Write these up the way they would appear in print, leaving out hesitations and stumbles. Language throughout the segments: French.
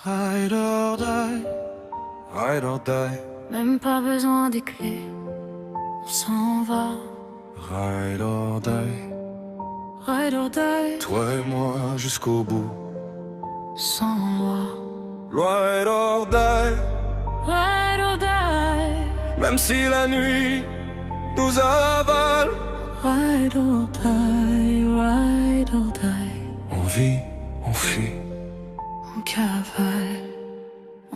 Ride or die, ride or die. Même pas besoin des clés, on s'en va. Ride or die, Ride or die, toi et moi jusqu'au bout. sans loi. Ride or die, Ride or die, même si la nuit nous avale. ride or die, ride or die. On vit, on fuit. On cavale.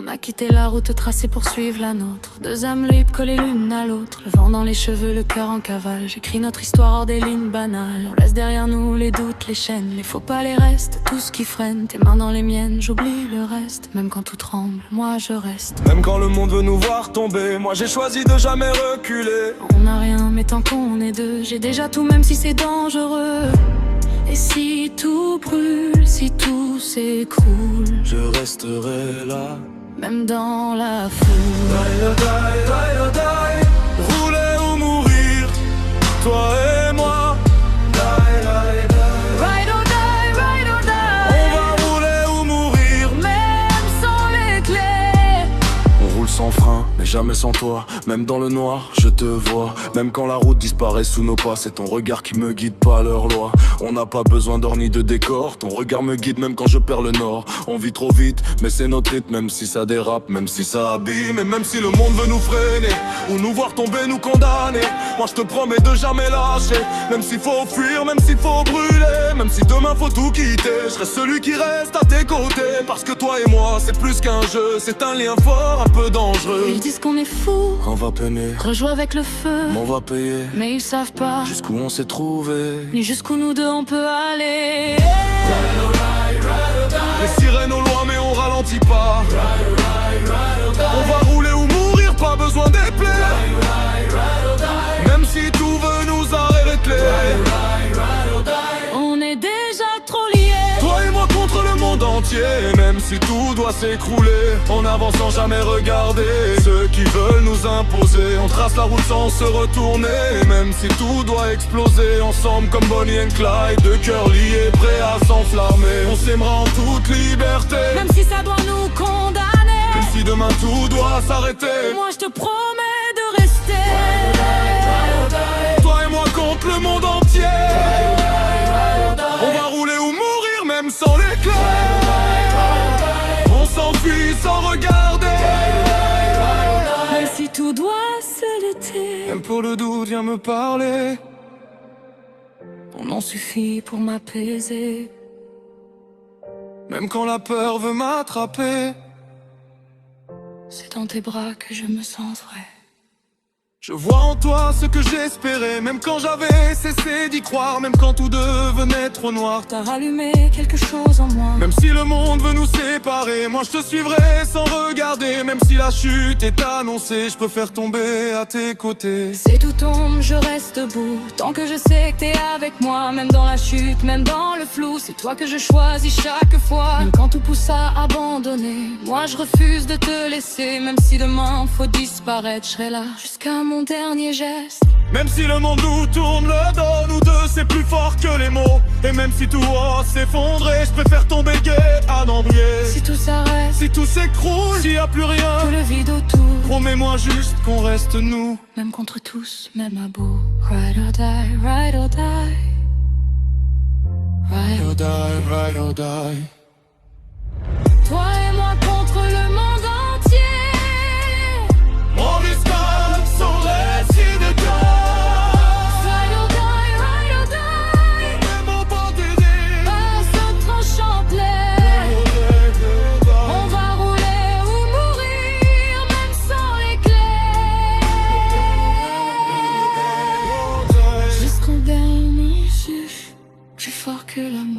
On a quitté la route tracée pour suivre la nôtre. Deux âmes libres collées l'une à l'autre. Le vent dans les cheveux, le cœur en cavale. J'écris notre histoire hors des lignes banales. On laisse derrière nous les doutes, les chaînes, les faux pas, les restes, tout ce qui freine. Tes mains dans les miennes, j'oublie le reste. Même quand tout tremble, moi je reste. Même quand le monde veut nous voir tomber, moi j'ai choisi de jamais reculer. On n'a rien, mais tant qu'on est deux, j'ai déjà tout, même si c'est dangereux. Et si tout brûle, si tout s'écroule, Je resterai là. même dans la foule. Ride or die, ride or die. Rouler ou mourir, toi et moi. Die, die, die. Ride or die, ride or die. On va rouler ou mourir. Même sans les clés. On roule sans frein, mais jamais sans toi. Même dans le noir, je te vois. Même quand la route disparaît sous nos pas, c'est ton regard qui me guide, pas leur loi. On n'a pas besoin d'or ni de décor. Ton regard me guide même quand je perds le nord. On vit trop vite, mais c'est notre rythme. Même si ça dérape, même si ça abîme. Et même si le monde veut nous freiner ou nous voir tomber, nous condamner, moi je te promets de jamais lâcher. Même s'il faut fuir, même s'il faut brûler, même si demain faut tout quitter, je serai celui qui reste à tes côtés. Parce que toi et moi, c'est plus qu'un jeu. C'est un lien fort, un peu dangereux. Ils disent qu'on est fous, On va peiner, rejouer avec le feu. on va payer. Mais ils savent pas, Jusqu'où on s'est trouvé. ni jusqu'où nous deux on peut aller. Les sirènes au loin mais on ralentit pas. On va rouler ou mourir, pas besoin des plaies. Même si tout veut nous arrêter. On est déjà trop liés. Toi et moi contre le monde entier. Même si tout doit s'écrouler, on avance sans jamais regarder ceux qui veulent nous imposer. On trace la route sans se retourner. Même si tout doit exploser, ensemble comme Bonnie and Clyde, deux cœurs liés, prêts à s'enflammer. On s'aimera en toute liberté. Même si ça doit nous condamner. Même si demain tout doit s'arrêter. Moi je te promets de rester. Toi et moi contre le monde entier. On va rouler ou mourir même sans l'éclair. On s'enfuit sans regarder. Même si tout doit s'arrêter. Même pour le doute viens me parler. Ton nom suffit pour m'apaiser. Même quand la peur veut m'attraper. C'est dans tes bras que je me sens vrai. Je vois en toi ce que j'espérais. Même quand j'avais cessé d'y croire. Même quand tout devenait trop noir. T'as rallumé quelque chose en moi. Même si le monde veut nous séparer, moi je te suivrai sans regarder. Même si la chute est annoncée, je préfère tomber à tes côtés. Si tout tombe, je reste debout. Tant que je sais que t'es avec moi. Même dans la chute, même dans le flou. C'est toi que je choisis chaque fois. Même quand tout pousse à abandonner, moi je refuse de te laisser. Même si demain faut disparaître, je serai là jusqu'à mon dernier geste. Même si le monde nous tourne le dos, nous deux c'est plus fort que les mots. Et même si tout va s'effondrer, je préfère tomber gai à n'embrayer. Si tout s'arrête, Si tout s'écroule, s'il y a plus rien, que le vide autour. promets-moi juste qu'on reste nous. Même contre tous, même à bout. Ride or die, ride or die. Ride or die. Ride or die. Toi et moi contre le monde entier. On risque son récit de cœur. Ride or die, ride or die. Même au bord des rives. Pas ce tranchant plaît. On va rouler ou mourir, même sans les clés. Jusqu'au dernier souffle, plus fort que l'amour.